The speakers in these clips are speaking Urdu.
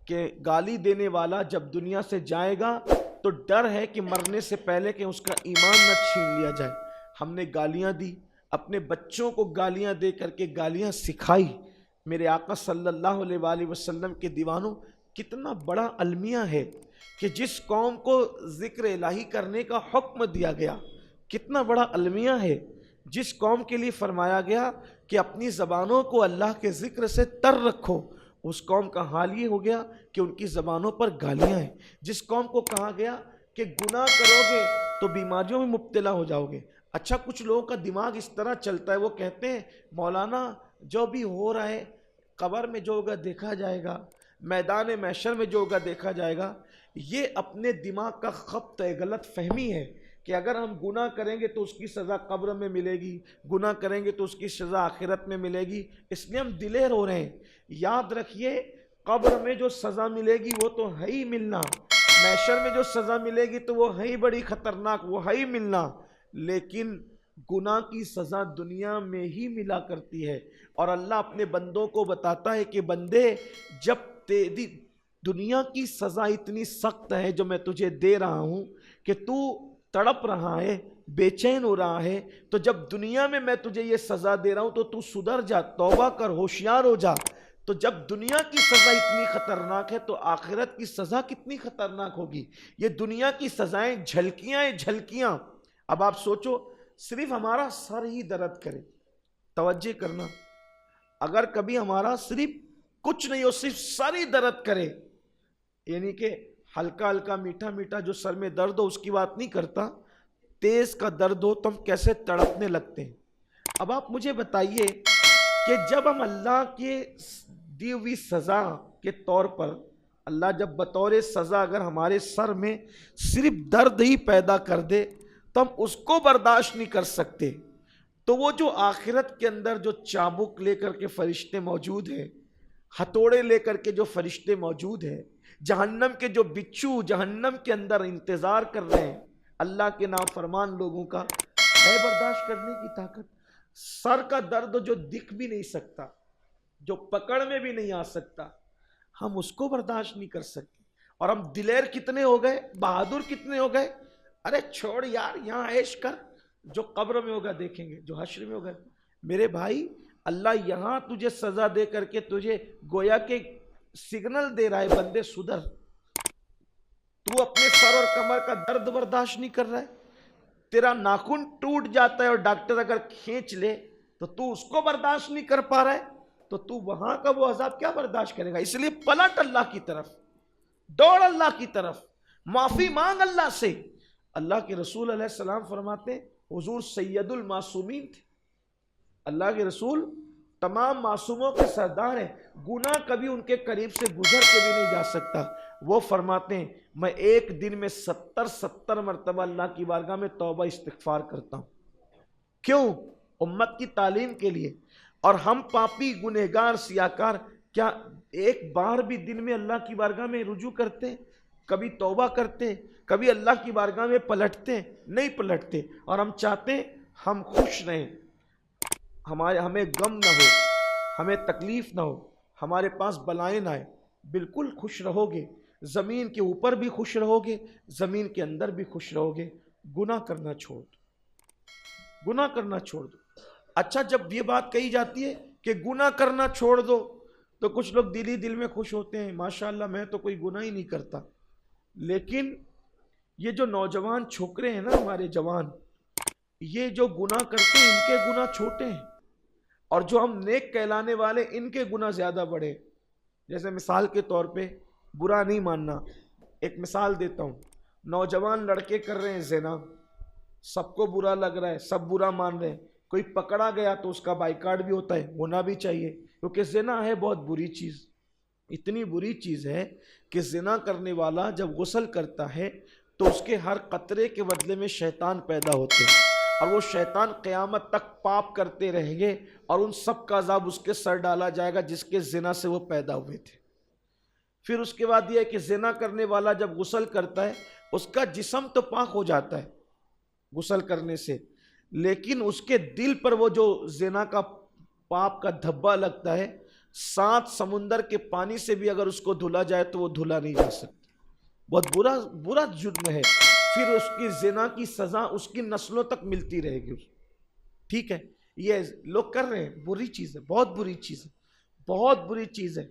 کہ گالی دینے والا جب دنیا سے جائے گا تو ڈر ہے کہ مرنے سے پہلے کہ اس کا ایمان نہ چھین لیا جائے۔ ہم نے گالیاں دی، اپنے بچوں کو گالیاں دے کر کے گالیاں سکھائی۔ میرے آقا صلی اللہ علیہ وآلہ وسلم کے دیوانوں، کتنا بڑا المیہ ہے کہ جس قوم کو ذکر الہی کرنے کا حکم دیا گیا، کتنا بڑا المیہ ہے جس قوم کے لیے فرمایا گیا کہ اپنی زبانوں کو اللہ کے ذکر سے تر رکھو، اس قوم کا حال یہ ہو گیا کہ ان کی زبانوں پر گالیاں ہیں۔ جس قوم کو کہا گیا کہ گناہ کرو گے تو بیماریوں میں مبتلا ہو جاؤ گے۔ اچھا، کچھ لوگوں کا دماغ اس طرح چلتا ہے، وہ کہتے ہیں مولانا جو بھی ہو رہا ہے قبر میں جو ہوگا دیکھا جائے گا، میدان محشر میں جو ہوگا دیکھا جائے گا۔ یہ اپنے دماغ کا خبط ہے، غلط فہمی ہے کہ اگر ہم گناہ کریں گے تو اس کی سزا قبر میں ملے گی، گناہ کریں گے تو اس کی سزا آخرت میں ملے گی، اس لیے ہم دلیر ہو رہے ہیں۔ یاد رکھیے، قبر میں جو سزا ملے گی وہ تو ہے ہی ملنا، محشر میں جو سزا ملے گی تو وہ ہے ہی بڑی خطرناک، وہ ہے ہی ملنا، لیکن گناہ کی سزا دنیا میں ہی ملا کرتی ہے۔ اور اللہ اپنے بندوں کو بتاتا ہے کہ بندے، جب تیری دنیا کی سزا اتنی سخت ہے جو میں تجھے دے رہا ہوں کہ تو تڑپ رہا ہے، بے چین ہو رہا ہے، تو جب دنیا میں تجھے یہ سزا دے رہا ہوں تو سدھر جا، توبہ کر، ہوشیار ہو جا۔ تو جب دنیا کی سزا اتنی خطرناک ہے تو آخرت کی سزا کتنی خطرناک ہوگی۔ یہ دنیا کی سزائیں جھلکیاں ہیں، جھلکیاں۔ اب آپ سوچو، صرف ہمارا سر ہی درد کرے، توجہ کرنا، اگر کبھی ہمارا صرف کچھ نہیں ہو، صرف سر ہی درد کرے، یعنی کہ ہلکا ہلکا میٹھا میٹھا جو سر میں درد ہو اس کی بات نہیں کرتا، تیز کا درد ہو تو ہم کیسے تڑپنے لگتے ہیں۔ اب آپ مجھے بتائیے کہ جب ہم اللہ کے دی ہوئی سزا کے طور پر، اللہ جب بطور سزا اگر ہمارے سر میں صرف درد ہی پیدا کر دے تو ہم اس کو برداشت نہیں کر سکتے، تو وہ جو آخرت کے اندر جو چابک لے کر کے فرشتے موجود ہیں، ہتھوڑے لے کر کے جو فرشتے موجود ہیں، جہنم کے جو بچھو جہنم کے اندر انتظار کر رہے ہیں اللہ کے نافرمان لوگوں کا، ہے برداشت کرنے کی طاقت؟ سر کا درد جو دکھ بھی نہیں سکتا، جو پکڑ میں بھی نہیں آ سکتا، ہم اس کو برداشت نہیں کر سکتے، اور ہم دلیر کتنے ہو گئے، بہادر کتنے ہو گئے، ارے چھوڑ یار، یہاں عیش کر، جو قبر میں ہوگا دیکھیں گے، جو حشر میں ہوگا۔ میرے بھائی، اللہ یہاں تجھے سزا دے کر کے تجھے گویا کہ سگنل دے رہا ہے، بندے سدھر۔ تو اپنے سر اور کمر کا درد برداشت نہیں کر رہا ہے، تیرا ناخن ٹوٹ جاتا ہے اور ڈاکٹر اگر کھینچ لے تو اس کو برداشت نہیں کر پا رہا ہے، تو وہاں کا وہ عذاب کیا برداشت کرے گا؟ اس لیے پلٹ اللہ کی طرف، دوڑ اللہ کی طرف، معافی مانگ اللہ سے۔ اللہ کے رسول علیہ السلام فرماتے ہیں، حضور سید المعصومین تھے، اللہ کے رسول تمام معصوموں کے سردار ہیں، گناہ کبھی ان کے قریب سے گزر کے بھی نہیں جا سکتا۔ وہ فرماتے ہیں، میں ایک دن میں 70 مرتبہ اللہ کی بارگاہ میں توبہ استغفار کرتا ہوں۔ کیوں؟ امت کی تعلیم کے لیے۔ اور ہم پاپی گنہگار سیاکار کیا ایک بار بھی دن میں اللہ کی بارگاہ میں رجوع کرتے، کبھی توبہ کرتے، کبھی اللہ کی بارگاہ میں پلٹتے؟ نہیں پلٹتے۔ اور ہم چاہتے ہیں ہم خوش رہیں، ہمیں غم نہ ہو، ہمیں تکلیف نہ ہو، ہمارے پاس بلائیں نہ آئے۔ بالکل خوش رہو گے، زمین کے اوپر بھی خوش رہو گے، زمین کے اندر بھی خوش رہو گے۔ گناہ کرنا چھوڑ دو، گناہ کرنا چھوڑ دو۔ اچھا، جب یہ بات کہی جاتی ہے کہ گناہ کرنا چھوڑ دو تو کچھ لوگ دل ہی دل میں خوش ہوتے ہیں، ماشاءاللہ میں تو کوئی گناہ ہی نہیں کرتا۔ لیکن یہ جو نوجوان چھوکرے ہیں نا، ہمارے جوان، یہ جو گناہ کرتے ہیں ان کے گناہ چھوٹے ہیں، اور جو ہم نیک کہلانے والے ان کے گناہ زیادہ بڑے۔ جیسے مثال کے طور پہ، برا نہیں ماننا، ایک مثال دیتا ہوں، نوجوان لڑکے کر رہے ہیں زنا، سب کو برا لگ رہا ہے، سب برا مان رہے ہیں، کوئی پکڑا گیا تو اس کا بائیکاٹ بھی ہوتا ہے، ہونا بھی چاہیے، کیونکہ زنا ہے بہت بری چیز، اتنی بری چیز ہے کہ زنا کرنے والا جب غسل کرتا ہے تو اس کے ہر قطرے کے بدلے میں شیطان پیدا ہوتے ہیں، اور وہ شیطان قیامت تک پاپ کرتے رہیں گے، اور ان سب کا عذاب اس کے سر ڈالا جائے گا جس کے زنا سے وہ پیدا ہوئے تھے۔ پھر اس کے بعد یہ ہے کہ زنا کرنے والا جب غسل کرتا ہے اس کا جسم تو پاک ہو جاتا ہے غسل کرنے سے، لیکن اس کے دل پر وہ جو زنا کا پاپ کا دھبا لگتا ہے، 7 سمندر کے پانی سے بھی اگر اس کو دھلا جائے تو وہ دھلا نہیں جا سکتا. بہت برا جرم ہے. پھر اس کی زنا کی سزا اس کی نسلوں تک ملتی رہے گی. ٹھیک ہے, یہ لوگ کر رہے ہیں, بری چیز ہے, بہت بری چیز ہے, بہت بری چیز ہے.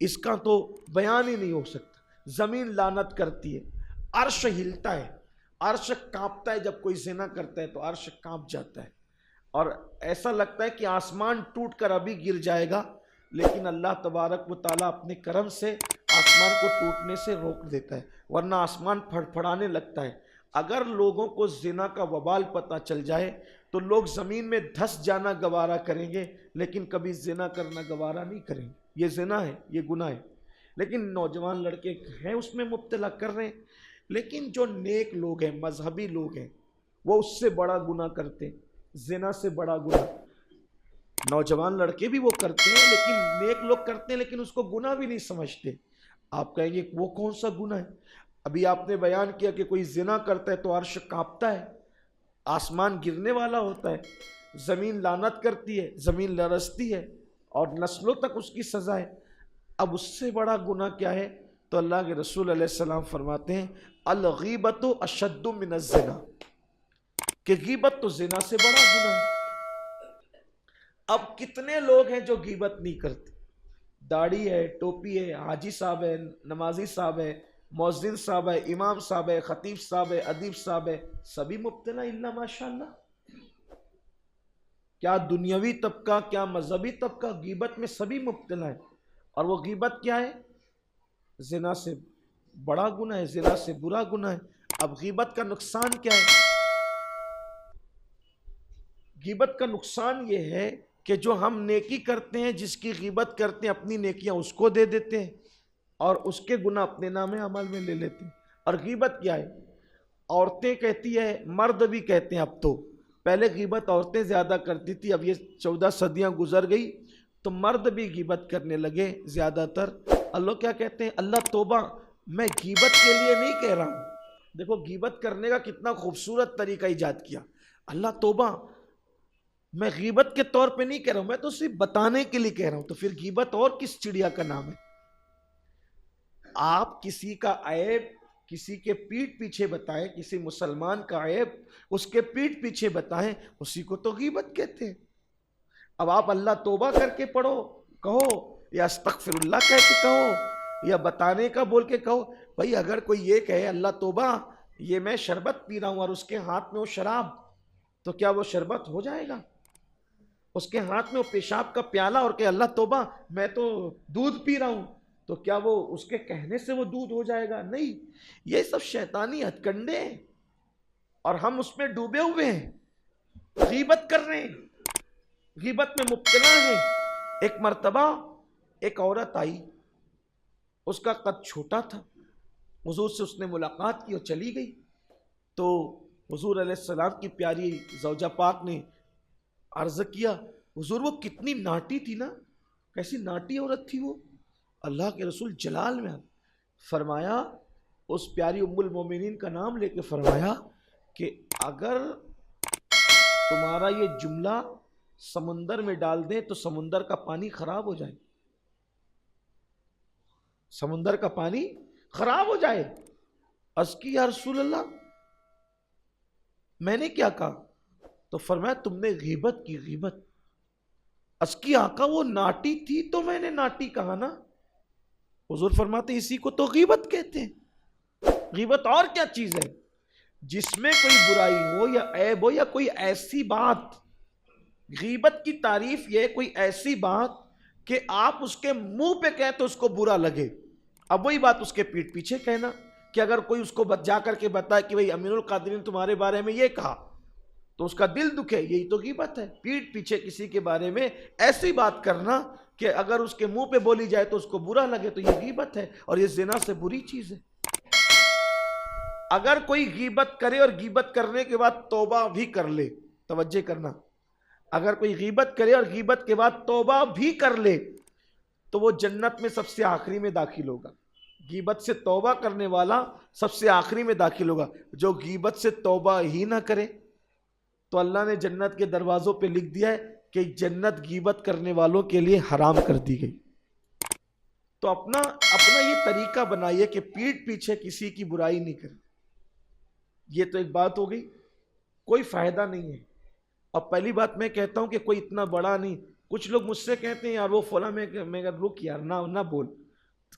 اس کا تو بیان ہی نہیں ہو سکتا. زمین لعنت کرتی ہے, عرش ہلتا ہے, عرش کانپتا ہے. جب کوئی زنا کرتا ہے تو عرش کانپ جاتا ہے, اور ایسا لگتا ہے کہ آسمان ٹوٹ کر ابھی گر جائے گا, لیکن اللہ تبارک و تعالیٰ اپنے کرم سے آسمان کو ٹوٹنے سے روک دیتا ہے, ورنہ آسمان پھڑپھڑانے لگتا ہے. اگر لوگوں کو زنا کا وبال پتہ چل جائے تو لوگ زمین میں دھس جانا گوارا کریں گے, لیکن کبھی زنا کرنا گوارا نہیں کریں گے. یہ زنا ہے, یہ گناہ ہے. لیکن نوجوان لڑکے ہیں اس میں مبتلا کر رہے ہیں, لیکن جو نیک لوگ ہیں, مذہبی لوگ ہیں, وہ اس سے بڑا گناہ کرتے ہیں, زنا سے بڑا گناہ. نوجوان لڑکے بھی وہ کرتے ہیں, لیکن نیک لوگ کرتے ہیں, لیکن اس کو گناہ بھی نہیں سمجھتے. آپ کہیں گے وہ کون سا گناہ ہے؟ ابھی آپ نے بیان کیا کہ کوئی زنا کرتا ہے تو عرش کانپتا ہے, آسمان گرنے والا ہوتا ہے, زمین لعنت کرتی ہے, زمین لرزتی ہے, اور نسلوں تک اس کی سزا ہے. اب اس سے بڑا گناہ کیا ہے؟ تو اللہ کے رسول علیہ السلام فرماتے ہیں الغیبت اشد من الزنا, کہ غیبت تو زنا سے بڑا گناہ ہے. اب کتنے لوگ ہیں جو غیبت نہیں کرتے؟ داڑھی ہے, ٹوپی ہے, حاجی صاحب ہے, نمازی صاحب ہے, مؤذن صاحب ہے, امام صاحب ہے, خطیب صاحب ہے, ادیب صاحب ہے, سبھی مبتلا الا ماشاءاللہ. کیا دنیاوی طبقہ, کیا مذہبی طبقہ, غیبت میں سبھی مبتلا ہے. اور وہ غیبت کیا ہے؟ زنا سے بڑا گناہ ہے, زنا سے برا گناہ ہے. اب غیبت کا نقصان کیا ہے؟ غیبت کا نقصان یہ ہے کہ جو ہم نیکی کرتے ہیں, جس کی غیبت کرتے ہیں, اپنی نیکیاں اس کو دے دیتے ہیں, اور اس کے گناہ اپنے نام عمل میں لے لیتے ہیں. اور غیبت کیا ہے؟ عورتیں کہتی ہے, مرد بھی کہتے ہیں. اب تو پہلے غیبت عورتیں زیادہ کرتی تھی, اب یہ 14 صدیاں گزر گئی تو مرد بھی غیبت کرنے لگے زیادہ تر. اللہ کیا کہتے ہیں؟ اللہ توبہ, میں غیبت کے لیے نہیں کہہ رہا ہوں. دیکھو غیبت کرنے کا کتنا خوبصورت طریقہ ایجاد کیا. اللہ توبہ, میں غیبت کے طور پہ نہیں کہہ رہا ہوں, میں تو صرف بتانے کے لیے کہہ رہا ہوں. تو پھر غیبت اور کس چڑیا کا نام ہے؟ آپ کسی کا عیب کسی کے پیٹھ پیچھے بتائیں, کسی مسلمان کا عیب اس کے پیٹھ پیچھے بتائیں, اسی کو تو غیبت کہتے ہیں. اب آپ اللہ توبہ کر کے پڑھو, کہو, یا استغفر اللہ کہہ کے کہو, یا بتانے کا بول کے کہو. بھائی اگر کوئی یہ کہے اللہ توبہ, یہ میں شربت پی رہا ہوں, اور اس کے ہاتھ میں وہ شراب, تو کیا وہ شربت ہو جائے گا؟ اس کے ہاتھ میں وہ پیشاب کا پیالہ, اور کہ اللہ توبہ میں تو دودھ پی رہا ہوں, تو کیا وہ اس کے کہنے سے وہ دودھ ہو جائے گا؟ نہیں. یہ سب شیطانی ہتھ کنڈے ہیں, اور ہم اس میں ڈوبے ہوئے ہیں, غیبت کر رہے ہیں, غیبت میں مبتلا ہیں. ایک مرتبہ ایک عورت آئی, اس کا قد چھوٹا تھا, حضور سے اس نے ملاقات کی اور چلی گئی. تو حضور علیہ السلام کی پیاری زوجہ پاک نے عرض کیا, حضور وہ کتنی ناٹی تھی نا, کیسی ناٹی عورت تھی وہ. اللہ کے رسول جلال میں فرمایا, اس پیاری ام المومنین کا نام لے کے فرمایا کہ اگر تمہارا یہ جملہ سمندر میں ڈال دیں تو سمندر کا پانی خراب ہو جائے, سمندر کا پانی خراب ہو جائے. عرض کی یا رسول اللہ میں نے کیا کہا؟ تو فرمایا تم نے غیبت کی, غیبت. عرض کی آقا وہ ناٹی تھی تو میں نے ناٹی کہا نا. حضور فرماتے اسی کو تو غیبت کہتے ہیں. غیبت اور کیا چیز ہے؟ جس میں کوئی برائی ہو یا عیب ہو یا کوئی ایسی بات. غیبت کی تعریف یہ کوئی ایسی بات کہ آپ اس کے منہ پہ کہیں تو اس کو برا لگے. اب وہی بات اس کے پیٹھ پیچھے کہنا, کہ اگر کوئی اس کو جا کر کے بتائے کہ بھئی امین القادری نے تمہارے بارے میں یہ کہا, تو اس کا دل دکھے, یہی تو غیبت ہے. پیٹھ پیچھے کسی کے بارے میں ایسی بات کرنا کہ اگر اس کے منہ پہ بولی جائے تو اس کو برا لگے, تو یہ غیبت ہے, اور یہ زنا سے بری چیز ہے. اگر کوئی غیبت کرے اور غیبت کرنے کے بعد توبہ بھی کر لے, توجہ کرنا, اگر کوئی غیبت کرے اور غیبت کے بعد توبہ بھی کر لے تو وہ جنت میں سب سے آخری میں داخل ہوگا. غیبت سے توبہ کرنے والا سب سے آخری میں داخل ہوگا. جو غیبت سے توبہ ہی نہ کرے تو اللہ نے جنت کے دروازوں پہ لکھ دیا ہے کہ جنت غیبت کرنے والوں کے لیے حرام کر دی گئی۔ تو اپنا یہ طریقہ بنائیے کہ پیٹھ پیچھے کسی کی برائی نہیں کرے۔ یہ تو ایک بات ہو گئی، کوئی فائدہ نہیں ہے۔ اور پہلی بات میں کہتا ہوں کہ کوئی اتنا بڑا نہیں، کچھ لوگ مجھ سے کہتے ہیں یار وہ فلاں، میں رک یار نہ بول،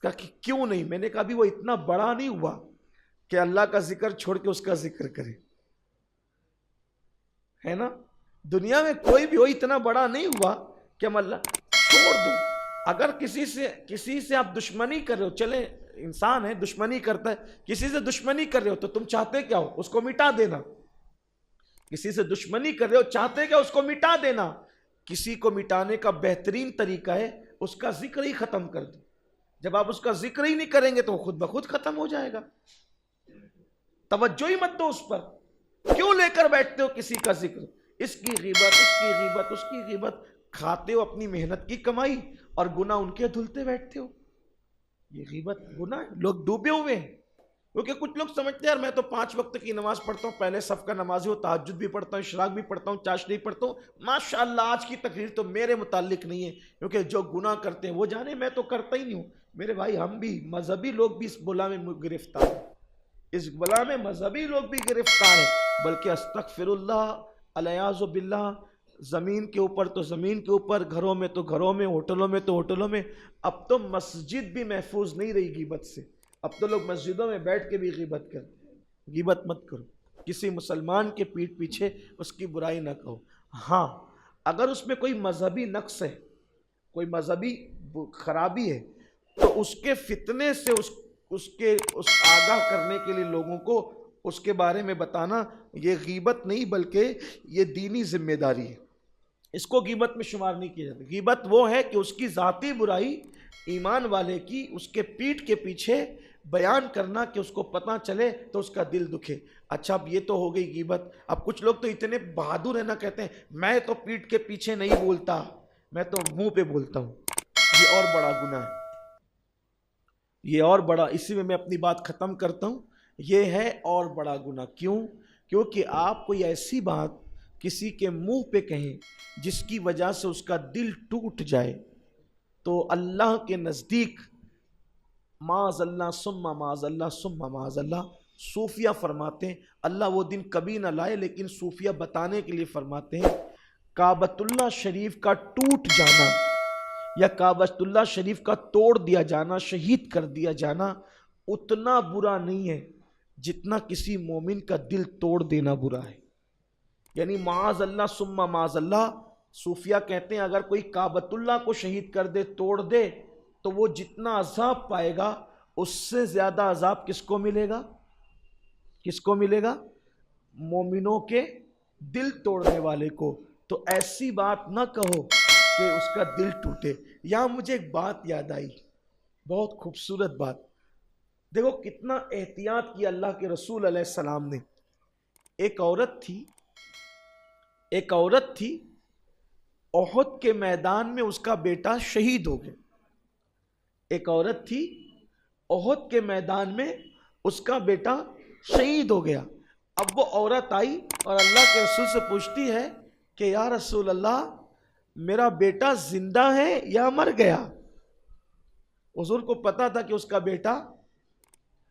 کہا کہ کیوں نہیں؟ میں نے کہا بھی وہ اتنا بڑا نہیں ہوا کہ اللہ کا ذکر چھوڑ کے اس کا ذکر کرے، ہے نا؟ دنیا میں کوئی بھی ہو اتنا بڑا نہیں ہوا کہ ہم اللہ چھوڑ دو۔ اگر کسی سے آپ دشمنی کر رہے ہو، چلے انسان ہے دشمنی کرتا ہے، کسی سے دشمنی کر رہے ہو تو تم چاہتے کیا ہو؟ اس کو مٹا دینا۔ کسی سے دشمنی کر رہے ہو، چاہتے کیا؟ اس کو مٹا دینا۔ کسی کو مٹانے کا بہترین طریقہ ہے اس کا ذکر ہی ختم کر دو۔ جب آپ اس کا ذکر ہی نہیں کریں گے تو خود بخود ختم ہو جائے گا۔ توجہ ہی مت دو اس پر، کیوں لے کر بیٹھتے ہو کسی کا ذکر؟ اس کی غیبت، اس کی غیبت، اس کی غیبت، کھاتے ہو اپنی محنت کی کمائی اور گناہ ان کے دھلتے بیٹھتے ہو۔ یہ غیبت گناہ ہے، لوگ ڈوبے ہوئے ہیں۔ کیونکہ کچھ لوگ سمجھتے ہیں یار میں تو 5 وقت کی نماز پڑھتا ہوں، پہلے صف کا نمازی ہوں، تہجد بھی پڑھتا ہوں، اشراق بھی پڑھتا ہوں، چاشنی پڑھتا ہوں، ماشاءاللہ آج کی تقریر تو میرے متعلق نہیں ہے، کیونکہ جو گناہ کرتے ہیں وہ جانے، میں تو کرتا ہی نہیں ہوں۔ میرے بھائی ہم بھی مذہبی لوگ بھی اس بلا میں گرفتار ہیں، اس بلا میں مذہبی لوگ بھی گرفتار ہیں، بلکہ استغفر اللہ، الیاذ باللہ، زمین کے اوپر تو زمین کے اوپر، گھروں میں تو گھروں میں، ہوٹلوں میں تو ہوٹلوں میں۔ اب تو مسجد بھی محفوظ نہیں رہی غیبت سے، اب تو لوگ مسجدوں میں بیٹھ کے بھی غیبت کرتے ہیں۔ غیبت مت کرو، کسی مسلمان کے پیٹھ پیچھے اس کی برائی نہ کہو۔ ہاں اگر اس میں کوئی مذہبی نقص ہے، کوئی مذہبی خرابی ہے تو اس کے فتنے سے اس آگاہ کرنے کے لیے لوگوں کو اس کے بارے میں بتانا، یہ غیبت نہیں بلکہ یہ دینی ذمہ داری ہے، اس کو غیبت میں شمار نہیں کیا جاتا۔ غیبت وہ ہے کہ اس کی ذاتی برائی ایمان والے کی اس کے پیٹھ کے پیچھے بیان کرنا کہ اس کو پتہ چلے تو اس کا دل دکھے۔ اچھا اب یہ تو ہو گئی غیبت۔ اب کچھ لوگ تو اتنے بہادر ہیں نا، کہتے ہیں میں تو پیٹھ کے پیچھے نہیں بولتا، میں تو منہ پہ بولتا ہوں۔ یہ اور بڑا گناہ ہے، یہ اور بڑا، اسی میں اپنی بات ختم کرتا ہوں۔ یہ ہے اور بڑا گناہ۔ کیوں؟ کیونکہ آپ کوئی ایسی بات کسی کے منہ پہ کہیں جس کی وجہ سے اس کا دل ٹوٹ جائے تو اللہ کے نزدیک معاذ اللہ ثم معاذ اللہ ثم معاذ اللہ، صوفیہ فرماتے ہیں، اللہ وہ دن کبھی نہ لائے، لیکن صوفیہ بتانے کے لیے فرماتے ہیں کعبۃ اللہ شریف کا ٹوٹ جانا یا کعبۃ اللہ شریف کا توڑ دیا جانا، شہید کر دیا جانا اتنا برا نہیں ہے جتنا کسی مومن کا دل توڑ دینا برا ہے۔ یعنی معاذ اللہ ثم معاذ اللہ، صوفیہ کہتے ہیں اگر کوئی کعبۃ اللہ کو شہید کر دے، توڑ دے، تو وہ جتنا عذاب پائے گا اس سے زیادہ عذاب کس کو ملے گا؟ کس کو ملے گا؟ مومنوں کے دل توڑنے والے کو۔ تو ایسی بات نہ کہو کہ اس کا دل ٹوٹے۔ یہاں مجھے ایک بات یاد آئی، بہت خوبصورت بات۔ دیکھو کتنا احتیاط کیا اللہ کے رسول علیہ السلام نے۔ ایک عورت تھی احد کے میدان میں، اس کا بیٹا شہید ہو گیا۔ ایک عورت تھی احد کے میدان میں، اس کا بیٹا شہید ہو گیا۔ اب وہ عورت آئی اور اللہ کے رسول سے پوچھتی ہے کہ یا رسول اللہ میرا بیٹا زندہ ہے یا مر گیا؟ حضور کو پتا تھا کہ اس کا بیٹا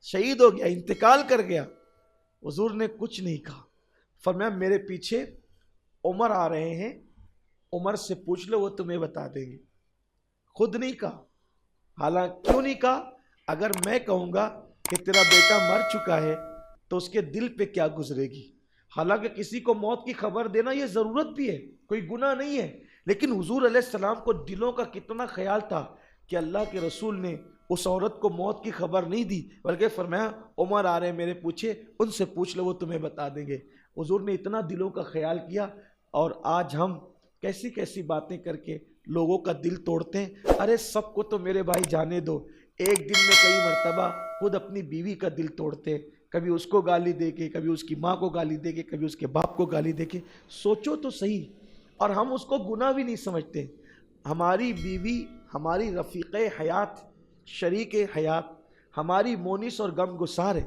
شہید ہو گیا، انتقال کر گیا۔ حضور نے کچھ نہیں کہا، فرمایا میرے پیچھے عمر آ رہے ہیں، عمر سے پوچھ لو وہ تمہیں بتا دیں گے۔ خود نہیں کہا۔ حالانکہ کیوں نہیں کہا؟ اگر میں کہوں گا کہ تیرا بیٹا مر چکا ہے تو اس کے دل پہ کیا گزرے گی؟ حالانکہ کسی کو موت کی خبر دینا یہ ضرورت بھی ہے، کوئی گناہ نہیں ہے، لیکن حضور علیہ السلام کو دلوں کا کتنا خیال تھا کہ اللہ کے رسول نے اس عورت کو موت کی خبر نہیں دی، بلکہ فرمایا عمر آ رہے ہیں میرے پوچھے، ان سے پوچھ لو وہ تمہیں بتا دیں گے۔ حضور نے اتنا دلوں کا خیال کیا، اور آج ہم کیسی کیسی باتیں کر کے لوگوں کا دل توڑتے ہیں۔ ارے سب کو تو میرے بھائی جانے دو، ایک دن میں کئی مرتبہ خود اپنی بیوی کا دل توڑتے، کبھی اس کو گالی دے کے، کبھی اس کی ماں کو گالی دے کے، کبھی اس کے باپ کو گالی دے کے۔ سوچو تو صحیح، اور ہم اس کو گناہ بھی نہیں سمجھتے۔ ہماری بیوی ہماری رفیق حیات، شریک حیات، ہماری مونس اور غم گسار ہے۔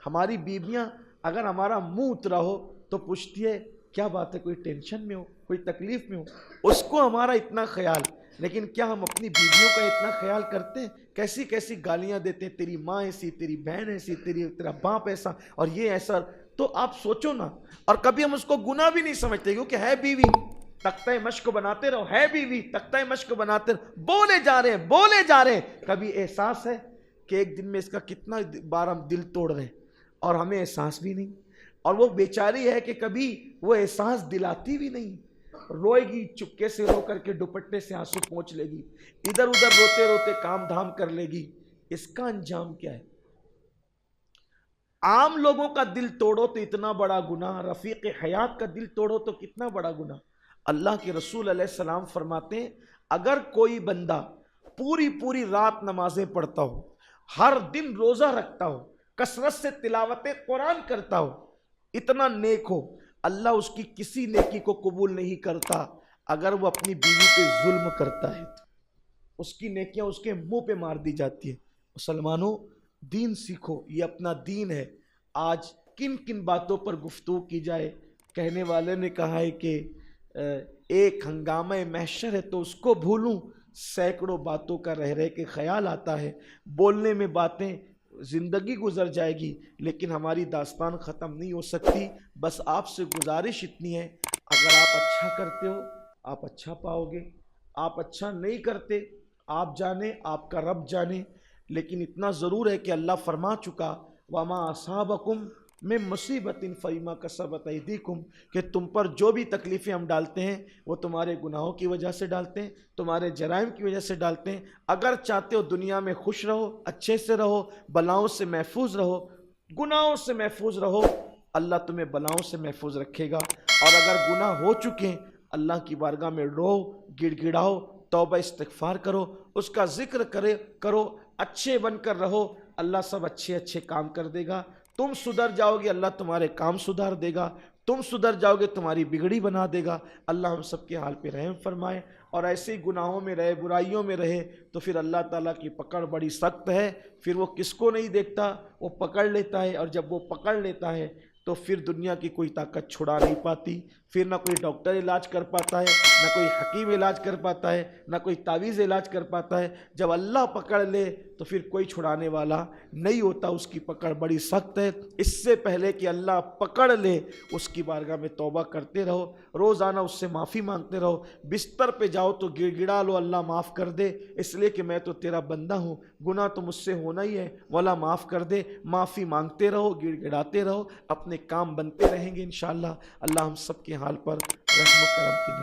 ہماری بیویاں اگر ہمارا منہ اترا ہو تو پوچھتی ہے کیا بات ہے کوئی ٹینشن میں ہو, کوئی تکلیف میں ہو, اس کو ہمارا اتنا خیال. لیکن کیا ہم اپنی بیویوں کا اتنا خیال کرتے ہیں؟ کیسی کیسی گالیاں دیتے ہیں, تیری ماں ایسی, تیری بہن ایسی, تیرا باپ ایسا, اور یہ ایسا. تو آپ سوچو نا. اور کبھی ہم اس کو گناہ بھی نہیں سمجھتے, کیونکہ ہے بیوی, تختہ مشق بناتے رہو, ہے بیوی تختہ مشق بناتے رہو, بولے جا رہے ہیں. کبھی احساس ہے کہ ایک دن میں اس کا کتنا بار ہم دل توڑ رہے ہیں اور ہمیں احساس بھی نہیں. اور وہ بیچاری ہے کہ کبھی وہ احساس دلاتی بھی نہیں, روئے گی, چپکے سے رو کر کے دوپٹے سے آنسو پونچھ لے گی, ادھر ادھر روتے روتے کام دھام کر لے گی. اس کا انجام کیا ہے؟ عام لوگوں کا دل توڑو تو اتنا بڑا گناہ, رفیق حیات کا دل توڑو تو کتنا بڑا گناہ. اللہ کے رسول علیہ السلام فرماتے ہیں اگر کوئی بندہ پوری رات نمازیں پڑھتا ہو, ہر دن روزہ رکھتا ہو, کثرت سے تلاوت قرآن کرتا ہو, اتنا نیک ہو, اللہ اس کی کسی نیکی کو قبول نہیں کرتا. اگر وہ اپنی بیوی پہ ظلم کرتا ہے تو اس کی نیکیاں اس کے منہ پہ مار دی جاتی ہیں. مسلمانوں, دین سیکھو, یہ اپنا دین ہے. آج کن کن باتوں پر گفتگو کی جائے. کہنے والے نے کہا ہے کہ ایک ہنگامہ محشر ہے تو اس کو بھولوں, سینکڑوں باتوں کا رہ کے خیال آتا ہے. بولنے میں باتیں زندگی گزر جائے گی لیکن ہماری داستان ختم نہیں ہو سکتی. بس آپ سے گزارش اتنی ہے, اگر آپ اچھا کرتے ہو آپ اچھا پاؤ گے, آپ اچھا نہیں کرتے آپ جانے, آپ کا رب جانے. لیکن اتنا ضرور ہے کہ اللہ فرما چکا وَمَا أَصَابَكُم مِّن مُّصِيبَةٍ فَبِمَا كَسَبَتْ أَيْدِيكُم, کہ تم پر جو بھی تکلیفیں ہم ڈالتے ہیں وہ تمہارے گناہوں کی وجہ سے ڈالتے ہیں, تمہارے جرائم کی وجہ سے ڈالتے ہیں. اگر چاہتے ہو دنیا میں خوش رہو, اچھے سے رہو, بلاؤں سے محفوظ رہو, گناہوں سے محفوظ رہو, اللہ تمہیں بلاؤں سے محفوظ رکھے گا. اور اگر گناہ ہو چکے ہیں اللہ کی بارگاہ میں رو, گڑ گڑاؤ, توبہ استغفار کرو, اس کا ذکر کرو, اچھے بن کر رہو, اللہ سب اچھے کام کر دے گا. تم سدھر جاؤ گے اللہ تمہارے کام سدھار دے گا, تم سدھر جاؤ گے تمہاری بگڑی بنا دے گا. اللہ ہم سب کے حال پہ رحم فرمائے. اور ایسے ہی گناہوں میں رہے, برائیوں میں رہے تو پھر اللہ تعالیٰ کی پکڑ بڑی سخت ہے. پھر وہ کس کو نہیں دیکھتا, وہ پکڑ لیتا ہے. اور جب وہ پکڑ لیتا ہے تو پھر دنیا کی کوئی طاقت چھڑا نہیں پاتی. پھر نہ کوئی ڈاکٹر علاج کر پاتا ہے, نہ کوئی حکیم علاج کر پاتا ہے, نہ کوئی تعویذ علاج کر پاتا ہے. جب اللہ پکڑ لے تو پھر کوئی چھڑانے والا نہیں ہوتا, اس کی پکڑ بڑی سخت ہے. اس سے پہلے کہ اللہ پکڑ لے اس کی بارگاہ میں توبہ کرتے رہو, روزانہ اس سے معافی مانگتے رہو. بستر پہ جاؤ تو گڑ گڑا لو اللہ معاف کر دے, اس لیے کہ میں تو تیرا بندہ ہوں, گناہ تو مجھ سے ہونا ہی ہے, مولا معاف کر دے. معافی مانگتے رہو, گڑ گڑاتے رہو, اپنے کام بنتے رہیں گے انشاءاللہ. اللہ ہم سب کے حال پر رحم و کرم کی نظر